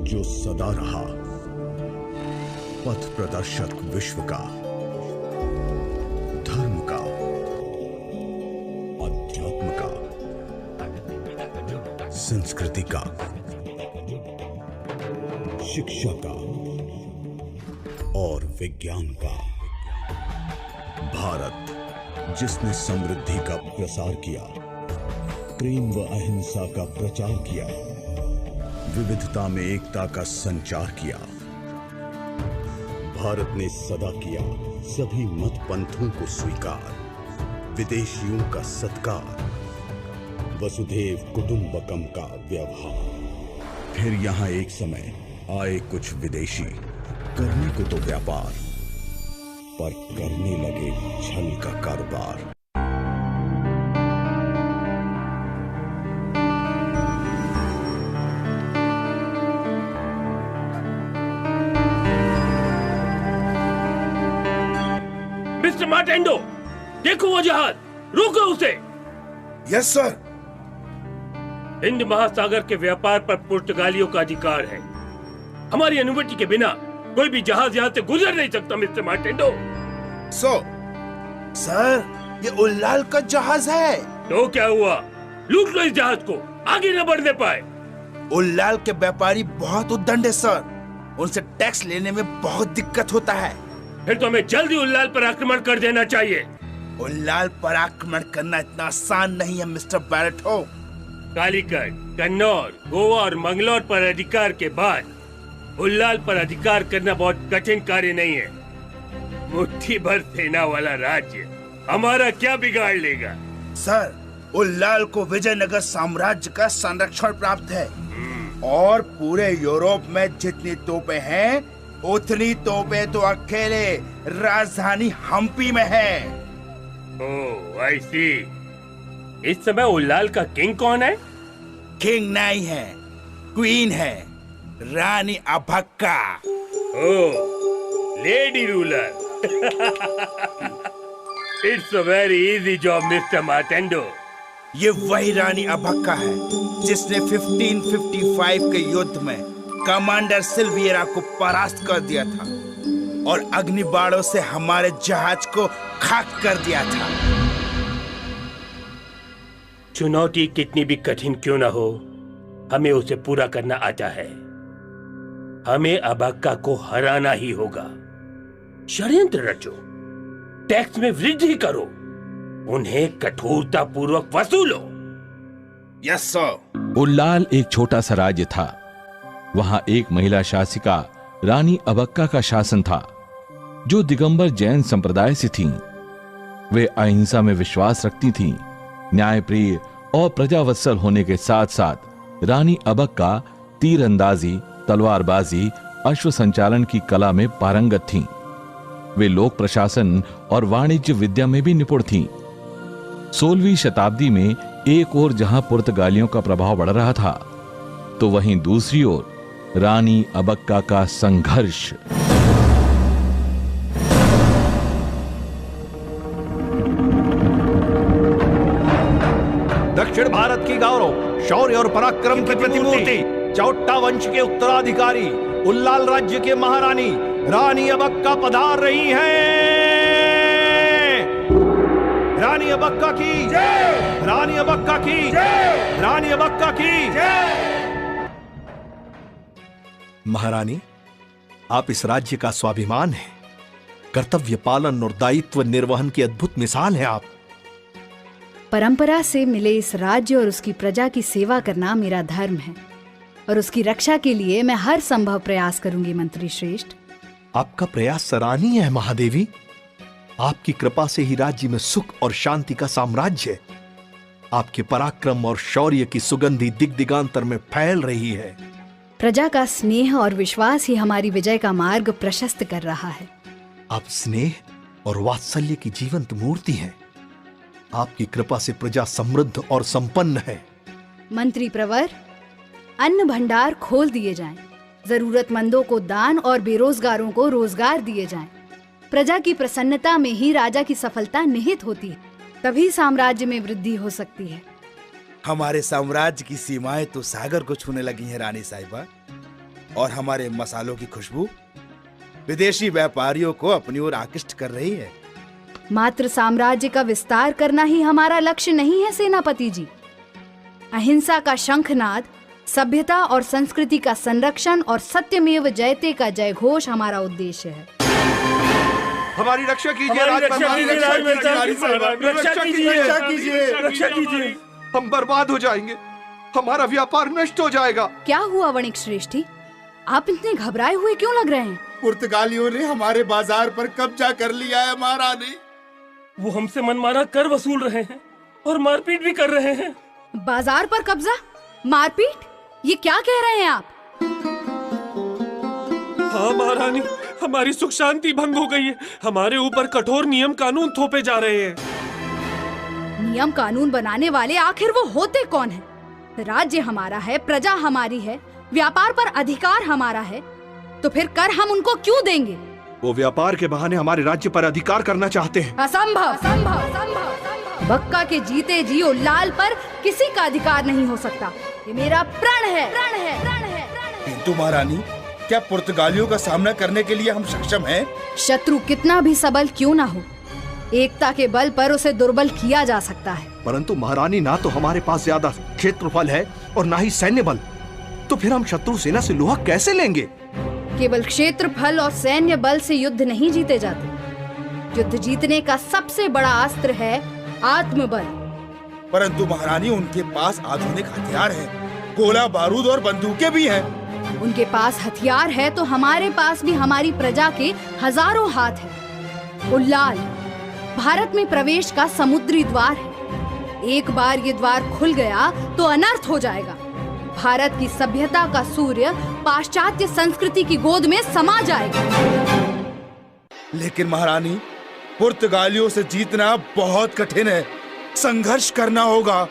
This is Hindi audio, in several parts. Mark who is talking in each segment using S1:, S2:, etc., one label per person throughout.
S1: जो सदा रहा पथ प्रदर्शक विश्व का, धर्म का, अध्यात्म का, संस्कृति का, शिक्षा का और विज्ञान का। भारत जिसने समृद्धि का प्रसार किया, प्रेम व अहिंसा का प्रचार किया, विविधता में एकता का संचार किया। भारत ने सदा किया सभी मत पंथों को स्वीकार, विदेशियों का सत्कार, वसुधैव कुटुंबकम का व्यवहार। फिर यहां एक समय आए कुछ विदेशी, करने को तो व्यापार, पर करने लगे छल का कारोबार।
S2: मिस्टर मार्टेंडो, देखो वो जहाज, रोको उसे।
S3: Yes sir.
S2: हिंद महासागर के व्यापार पर पुर्तगालियों का अधिकार है। हमारी अनुमति के बिना कोई भी जहाज यहाँ से गुजर नहीं सकता मिस्टर मार्टेंडो।
S3: सर, ये उल्लाल का जहाज है।
S2: तो क्या हुआ? लूट लो इस जहाज को, आगे न बढ़ने पाए।
S3: उल्लाल के व्यापारी बहुत उद्दंड है सर, उनसे टैक्स लेने में बहुत दिक्कत होता है।
S2: फिर तो हमें जल्दी उल्लाल पर आक्रमण कर देना चाहिए।
S3: उल्लाल पर आक्रमण करना इतना आसान नहीं है मिस्टर बैरेटो।
S2: कालीकट, कन्नौर, गोवा और मंगलौर पर अधिकार के बाद उल्लाल पर अधिकार करना बहुत कठिन कार्य नहीं है। मुट्ठी भर सेना वाला राज्य हमारा क्या बिगाड़ लेगा?
S3: सर, उल्लाल को विजयनगर साम्राज्य का संरक्षण प्राप्त है और पूरे यूरोप में जितनी तोपें हैं उतनी तोपें तो अकेले राजधानी हम्पी में है।
S2: ओह, आई सी। इस समय उल्लाल का किंग कौन है?
S3: किंग नहीं है, क्वीन है, रानी Abbakka.
S2: Oh, lady ruler. It's a very easy job mister Martando.
S3: ये वही रानी अभक्का है जिसने 1555 के युद्ध में कमांडर सिल्वियरा को परास्त कर दिया था और अग्निबाणों से हमारे जहाज को खाक कर दिया था।
S2: चुनौती कितनी भी कठिन क्यों न हो, हमें उसे पूरा करना आता है। हमें अभक्का को हराना ही होगा। षड्यंत्र रचो, टैक्स में वृद्धि करो, उन्हें कठोरता पूर्वक वसूलो।
S3: Yes sir.
S4: उल्लाल एक छोटा सा राज्य था। वहां एक महिला शासिका रानी अभक्का का शासन था, जो दिगंबर जैन संप्रदाय से थीं। वे अहिंसा में विश्वास रखती थीं। न्यायप्रिय और प्रजावत्सल होने के साथ साथ रानी अभक्का तीरंदाजी, तलवारबाजी, अश्व संचालन की कला में पारंगत थीं। वे लोक प्रशासन और वाणिज्य विद्या में भी निपुण थीं। 16वीं शताब्दी में एक ओर जहां पुर्तगालियों का प्रभाव बढ़ रहा था, तो वहीं दूसरी ओर रानी अभक्का का संघर्ष।
S5: दक्षिण भारत की गौरव, शौर्य और पराक्रम की प्रतिमूर्ति, चौट्टा वंश के उत्तराधिकारी, उल्लाल राज्य के महारानी रानी अभक्का पधार रही हैं। रानी अभक्का की जय! रानी अभक्का की जय! रानी अभक्का की जय! महारानी, आप इस राज्य का स्वाभिमान हैं। कर्तव्य पालन और दायित्व निर्वहन की अद्भुत मिसाल हैं आप।
S6: परंपरा से मिले इस राज्य और उसकी प्रजा की सेवा करना मेरा धर्म है और उसकी रक्षा के लिए मैं हर संभव प्रयास करूंगी मंत्री श्रेष्ठ।
S5: आपका प्रयास सराहनीय है महादेवी। आपकी कृपा से ही राज्य में सुख और शांति का साम्राज्य है। आपके पराक्रम और शौर्य की सुगंधी दिग्दिगांतर में फैल रही है।
S6: प्रजा का स्नेह और विश्वास ही हमारी विजय का मार्ग प्रशस्त कर रहा है।
S5: आप स्नेह और वात्सल्य की जीवंत मूर्ति हैं। आपकी कृपा से प्रजा समृद्ध और संपन्न है।
S6: मंत्री प्रवर, अन्न भंडार खोल दिए जाएं, जरूरतमंदों को दान और बेरोजगारों को रोजगार दिए जाएं। प्रजा की प्रसन्नता में ही राजा की सफलता निहित होती है, तभी साम्राज्य में वृद्धि हो सकती है।
S3: हमारे साम्राज्य की सीमाएं तो सागर को छूने लगी हैं रानी साहिबा। और हमारे मसालों की खुशबू विदेशी व्यापारियों को अपनी ओर आकृष्ट कर रही है।
S6: मात्र साम्राज्य का विस्तार करना ही हमारा लक्ष्य नहीं है सेनापति जी। अहिंसा का शंखनाद, सभ्यता और संस्कृति का संरक्षण और सत्यमेव जयते का जयघोष हमारा उद्देश्य है।
S5: हमारी रक्षा कीजिए, रक्षा कीजिए। हम बर्बाद हो जाएंगे, हमारा व्यापार नष्ट हो जाएगा।
S6: क्या हुआ वणिक श्रेष्ठी, आप इतने घबराए हुए क्यों लग रहे हैं?
S3: पुर्तगालियों ने हमारे बाजार पर कब्जा कर लिया है महारानी।
S2: वो हमसे मनमाना कर वसूल रहे हैं और मारपीट भी कर रहे हैं।
S6: बाजार पर कब्जा, मारपीट, ये क्या कह रहे हैं आप?
S7: हाँ महारानी, हमारी सुख शांति भंग हो गई है। हमारे ऊपर कठोर नियम कानून थोपे जा रहे हैं।
S6: नियम कानून बनाने वाले आखिर वो होते कौन हैं? राज्य हमारा है, प्रजा हमारी है, व्यापार पर अधिकार हमारा है, तो फिर कर हम उनको क्यों देंगे?
S5: वो व्यापार के बहाने हमारे राज्य पर अधिकार करना चाहते हैं।
S6: असंभव। बक्का के जीते जी उल्लाल पर किसी का अधिकार नहीं हो सकता। ये मेरा प्रण है।
S3: किंतु महारानी, क्या पुर्तगालियों का सामना करने के लिए हम सक्षम हैं?
S6: शत्रु कितना भी सबल क्यों ना हो, एकता के बल पर उसे दुर्बल किया जा सकता है।
S5: परंतु महारानी, ना तो हमारे पास ज्यादा क्षेत्रफल है और ना ही सैन्य बल, तो फिर हम शत्रु सेना से लोहा कैसे लेंगे?
S6: केवल क्षेत्रफल और सैन्य बल से युद्ध नहीं जीते जाते। युद्ध जीतने का सबसे बड़ा अस्त्र है आत्मबल।
S3: परंतु महारानी, उनके पास आधुनिक हथियार है, गोला बारूद और बंदूकें भी हैं।
S6: उनके पास हथियार है तो हमारे पास भी हमारी प्रजा के हजारों हाथ हैं। उल्लाल भारत में प्रवेश का समुद्री द्वार है। एक बार ये द्वार खुल गया तो अनर्थ हो जाएगा। भारत की सभ्यता का सूर्य पाश्चात्य संस्कृति की गोद में समा जाएगा।
S3: लेकिन महारानी, पुर्तगालियों से जीतना बहुत कठिन है। संघर्ष करना होगा।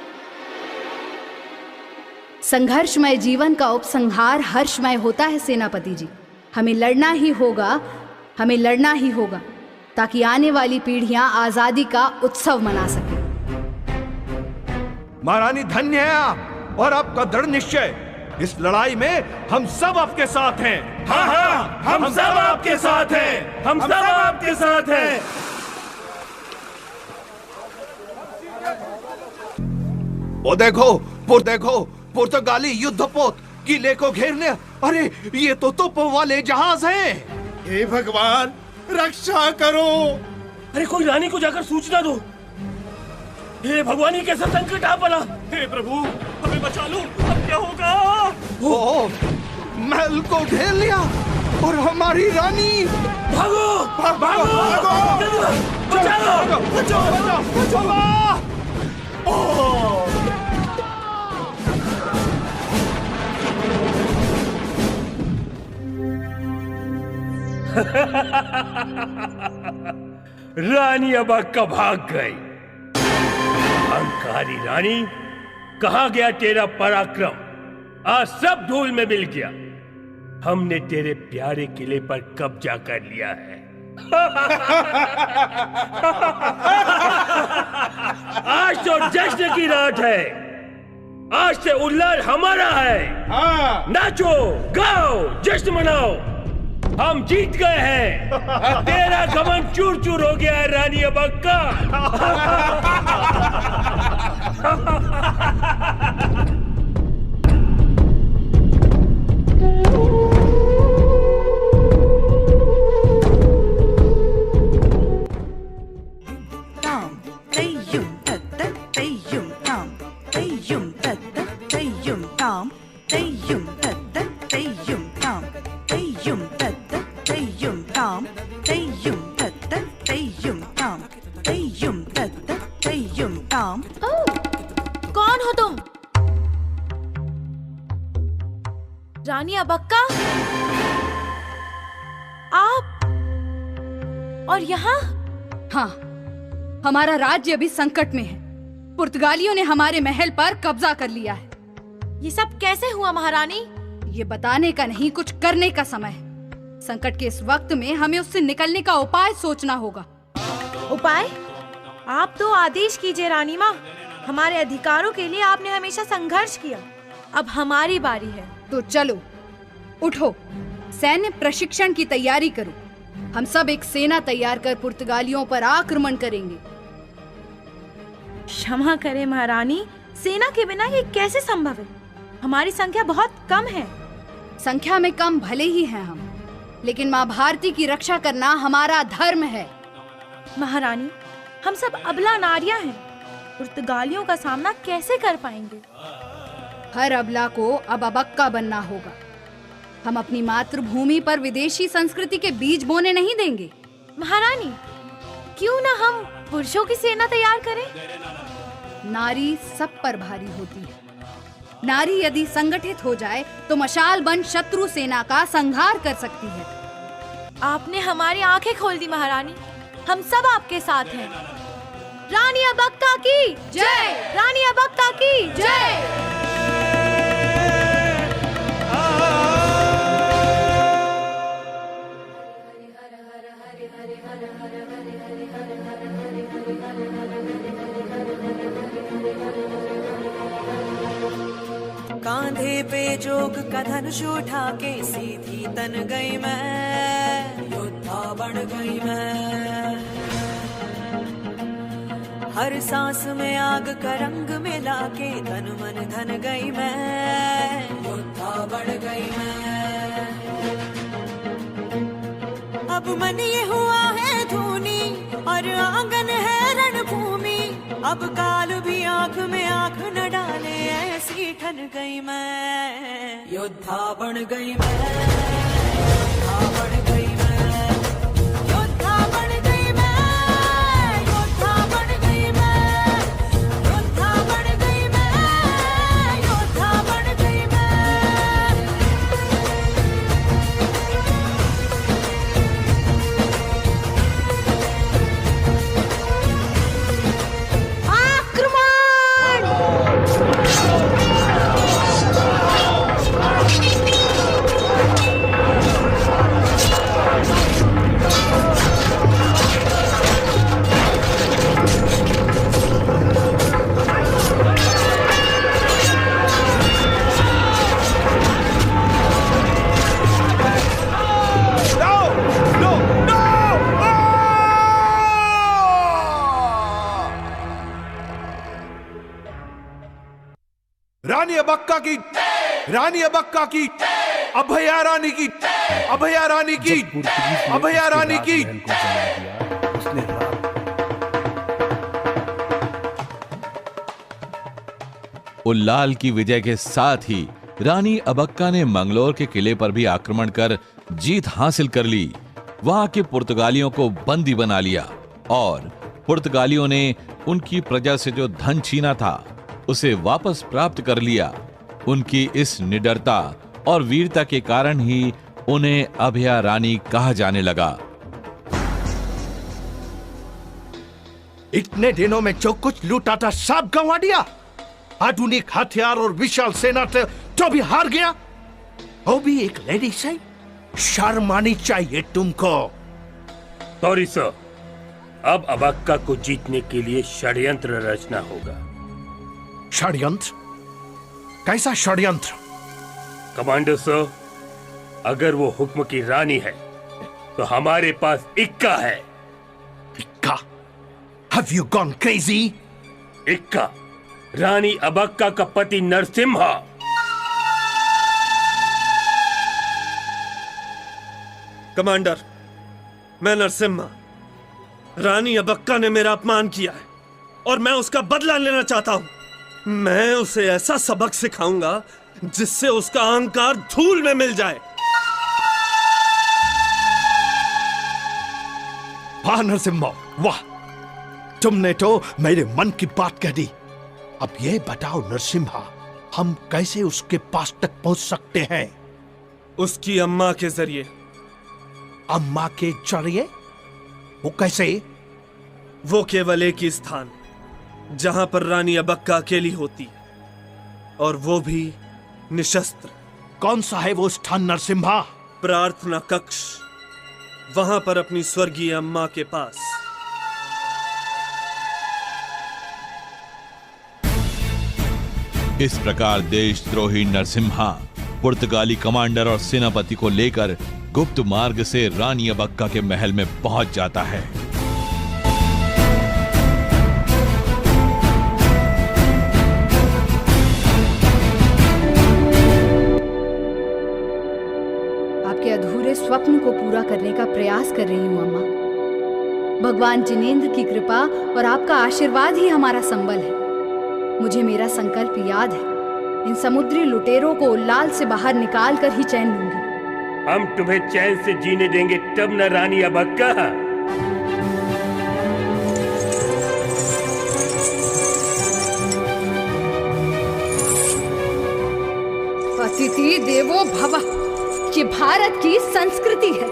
S6: संघर्षमय जीवन का उपसंहार हर्षमय होता है सेनापति जी। हमें लड़ना ही होगा, ताकि आने वाली पीढ़ियां आजादी का उत्सव मना सके।
S5: महारानी, धन्य है आप और आपका दृढ़ निश्चय। इस लड़ाई में हम सब आपके साथ हैं।
S2: हाँ, हम सब आपके साथ हैं। हम सब आपके साथ हैं।
S5: वो देखो पुर्तगाली युद्धपोत किले को घेरने। अरे ये तो तोप वाले जहाज हैं।
S3: हे भगवान, रक्षा करो।
S2: अरे कोई रानी को जाकर सूचना दो। हे भगवान, ये कैसा संकट आ पड़ा।
S7: हे प्रभु, हमें बचा लो, अब क्या होगा?
S5: ओ, महल को घेर लिया और हमारी रानी।
S2: भागो, बचाओ। रानी अबक्का भाग गई। अहंकारी रानी, कहाँ गया तेरा पराक्रम? आज सब धूल में मिल गया। हमने तेरे प्यारे किले पर कब्जा कर लिया है। आज तो जश्न की रात है। आज से उल्लाल हमारा है। नाचो, गाओ, जश्न मनाओ। हम जीत गए हैं। तेरा घमंड चूर चूर हो गया है रानी अबक्का।
S8: कौन हो तुम? रानी अबक्का, आप और यहाँ?
S6: हाँ, हमारा राज्य अभी संकट में है। पुर्तगालियों ने हमारे महल पर कब्जा कर लिया है।
S8: ये सब कैसे हुआ महारानी?
S6: ये बताने का नहीं, कुछ करने का समय है। संकट के इस वक्त में हमें उससे निकलने का उपाय सोचना होगा।
S8: उपाय? आप तो आदेश कीजिए रानी माँ। हमारे अधिकारों के लिए आपने हमेशा संघर्ष किया, अब हमारी बारी है।
S6: तो चलो, उठो, सैन्य प्रशिक्षण की तैयारी करो। हम सब एक सेना तैयार कर पुर्तगालियों पर आक्रमण करेंगे।
S8: क्षमा करें महारानी, सेना के बिना ये कैसे संभव है? हमारी संख्या बहुत कम है।
S6: संख्या में कम भले ही हैं हम, लेकिन माँ भारती की रक्षा करना हमारा धर्म है।
S8: महारानी, हम सब अबला नारियां हैं, पुर्तगालियों का सामना कैसे कर पाएंगे?
S6: हर अबला को अब अबक्का बनना होगा। हम अपनी मातृभूमि पर विदेशी संस्कृति के बीज बोने नहीं देंगे।
S8: महारानी, क्यों ना हम पुरुषों की सेना तैयार करें?
S6: नारी सब पर भारी होती है। नारी यदि संगठित हो जाए तो मशाल बन शत्रु सेना का संहार कर सकती है।
S8: आपने हमारी आंखें खोल दी महारानी, हम सब आपके साथ हैं। रानी अबक्का की
S6: जय!
S8: रानी अबक्का की
S6: जय!
S9: कांधे पे जोग का धनुष उठा के सीधी तन गई मैं, योद्धा बन गई मैं। हर सांस में आग का रंग मिला के तन मन धन गई मैं, योद्धा बन गई मैं। अब मन ये हुआ है धूनी और आंगन है रणभूमि, अब काल भी आंख में आंख न डाले ऐसी ठन गई मैं, योद्धा बन गई मैं, योद्धा बन गई मैं, योद्धा बन गई मैं, योद्धा बन गई मैं, योद्धा बन गई मैं, योद्धा बन गई मैं।
S5: रानी अबक्का की, रानी अबक्का की, अभया रानी की, अभया रानी की, अभया रानी की।
S4: उल्लाल की विजय के साथ ही रानी अबक्का ने मंगलोर के किले पर भी आक्रमण कर जीत हासिल कर ली। वहां के पुर्तगालियों को बंदी बना लिया और पुर्तगालियों ने उनकी प्रजा से जो धन छीना था उसे वापस प्राप्त कर लिया। उनकी इस निडरता और वीरता के कारण ही उन्हें अभया रानी कहा जाने लगा।
S5: इतने दिनों में जो कुछ लूटा था सब गंवा दिया। आधुनिक हथियार और विशाल सेना से तो भी हार गया। वो भी एक लेडी से। शर्म आनी चाहिए तुमको।
S2: सॉरी सर, अब अबक्का को जीतने के लिए षड्यंत्र रचना होगा।
S5: षड्यंत्र? कैसा षड्यंत्र?
S2: कमांडर सर, अगर वो हुक्म की रानी है तो हमारे पास इक्का है।
S5: इक्का? Have you gone crazy?
S2: इक्का रानी अबक्का का पति नरसिम्हा।
S7: कमांडर, मैं नरसिम्हा। रानी अबक्का ने मेरा अपमान किया है और मैं उसका बदला लेना चाहता हूं। मैं उसे ऐसा सबक सिखाऊंगा जिससे उसका अहंकार धूल में मिल जाए।
S5: वाह नरसिम्हा, वाह! तुमने तो मेरे मन की बात कह दी। अब ये बताओ नरसिम्हा, हम कैसे उसके पास तक पहुंच सकते हैं?
S7: उसकी अम्मा के जरिए।
S5: अम्मा के जरिए? वो कैसे?
S7: वो केवल एक ही स्थान जहां पर रानी अबक्का अकेली होती और वो भी निशस्त्र।
S5: कौन सा है वो स्थान नरसिम्हा?
S7: प्रार्थना कक्ष, वहां पर अपनी स्वर्गीय अम्मा के पास।
S4: इस प्रकार देशद्रोही नरसिम्हा पुर्तगाली कमांडर और सेनापति को लेकर गुप्त मार्ग से रानी अबक्का के महल में पहुंच जाता है।
S6: आपके अधूरे स्वप्न को पूरा करने का प्रयास कर रही हूँ अम्मा। भगवान जिनेंद्र की कृपा और आपका आशीर्वाद ही हमारा संबल है। मुझे मेरा संकल्प याद है। इन समुद्री लुटेरों को उल्लाल से बाहर निकाल कर ही चैन लूंगी।
S2: हम तुम्हें चैन से जीने देंगे तब न रानी अबक्का।
S6: अतिथि देवो भव, ये भारत की संस्कृति है।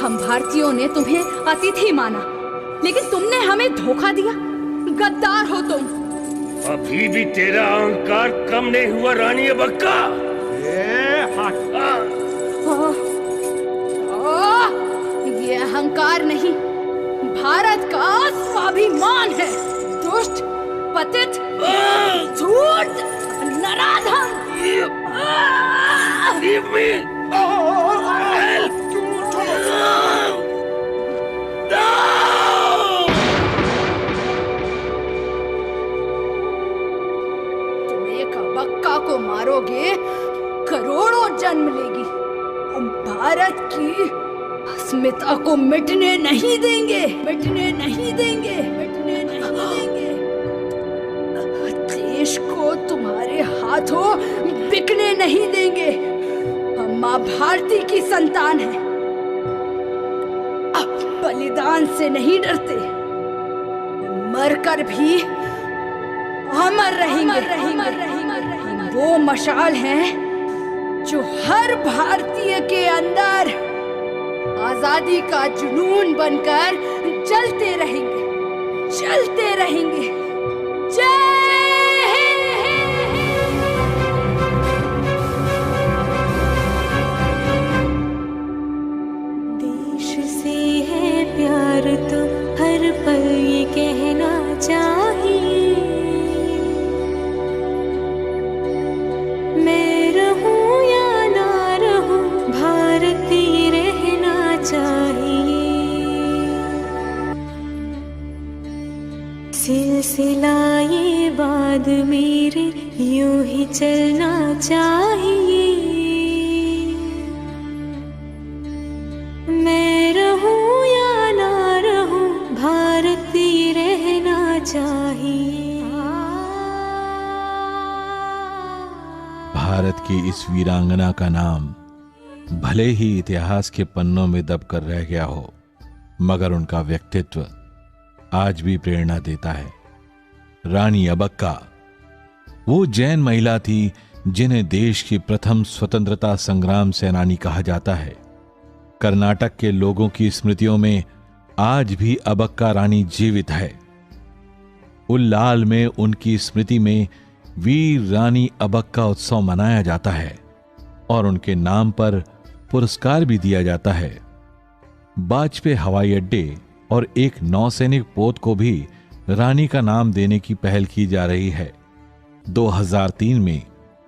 S6: हम भारतीयों ने तुम्हें अतिथि माना, लेकिन तुमने हमें धोखा दिया। गद्दार हो तुम।
S2: अभी भी तेरा अहंकार कम नहीं हुआ रानी अबक्का।
S6: ये अहंकार नहीं, भारत का स्वाभिमान है। दुष्ट, पतित, झूठ, नराधम।
S2: Leave me! Help! No!
S6: तुम एक अबक्का को मारोगे, करोड़ों जन्म लेगी। हम भारत की अस्मिता को मिटने नहीं देंगे, मिटने नहीं देंगे, मिटने नहीं देंगे। देश को तुम्हारे हाथों बिकने नहीं देंगे। हम मां भारती की संतान हैं। अब बलिदान से नहीं डरते, मरकर भी अमर रहेंगे। वो मशाल हैं जो हर भारतीय के अंदर आजादी का जुनून बनकर जलते रहेंगे, जलते रहेंगे। जय
S9: प्यार तो हर पल ये कहना चाहिए, मैं रहूं या ना रहूं, भारतीय रहना चाहिए। सिलसिला ये बाद मेरे यूं ही चलना चाहिए। मैं रहूं भारतीय रहना चाहिए।
S4: भारत की इस वीरांगना का नाम भले ही इतिहास के पन्नों में दबकर रह गया हो, मगर उनका व्यक्तित्व आज भी प्रेरणा देता है। रानी अबक्का वो जैन महिला थी जिन्हें देश की प्रथम स्वतंत्रता संग्राम सेनानी कहा जाता है। कर्नाटक के लोगों की स्मृतियों में आज भी अबक्का रानी जीवित है। उल्लाल में उनकी स्मृति में वीर रानी अबक्का उत्सव मनाया जाता है और उनके नाम पर पुरस्कार भी दिया जाता है। बाजपेयी हवाई अड्डे और एक नौसैनिक पोत को भी रानी का नाम देने की पहल की जा रही है। 2003 में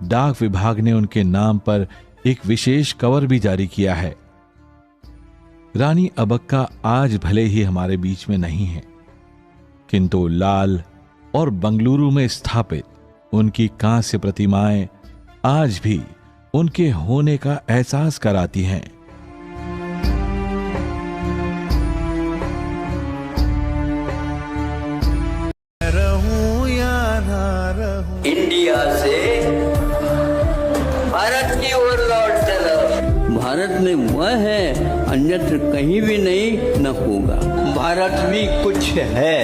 S4: डाक विभाग ने उनके नाम पर एक विशेष कवर भी जारी किया है। रानी अबक्का आज भले ही हमारे बीच में नहीं है, किंतु लाल और बंगलुरु में स्थापित उनकी कांस्य प्रतिमाएं आज भी उनके होने का एहसास कराती हैं।
S3: रहूं या ना रहूं,
S10: इंडिया से भारत की ओर लौट चलो। भारत में वह है अन्यत्र कहीं भी नहीं, न होगा। भारत में कुछ है।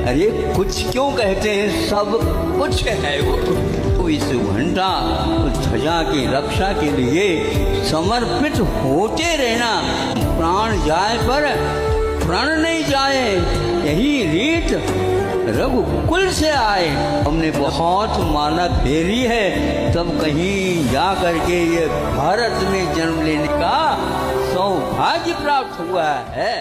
S10: अरे कुछ क्यों कहते हैं, सब कुछ है वो। तो इस घंटा उस ध्वजा की रक्षा के लिए समर्पित होते रहना। प्राण जाए पर प्रण नहीं जाए, यही रीत रघुकुल से आए। हमने बहुत माला फेरी है, तब कहीं जा करके ये भारत में जन्म लेने का सौभाग्य प्राप्त हुआ है।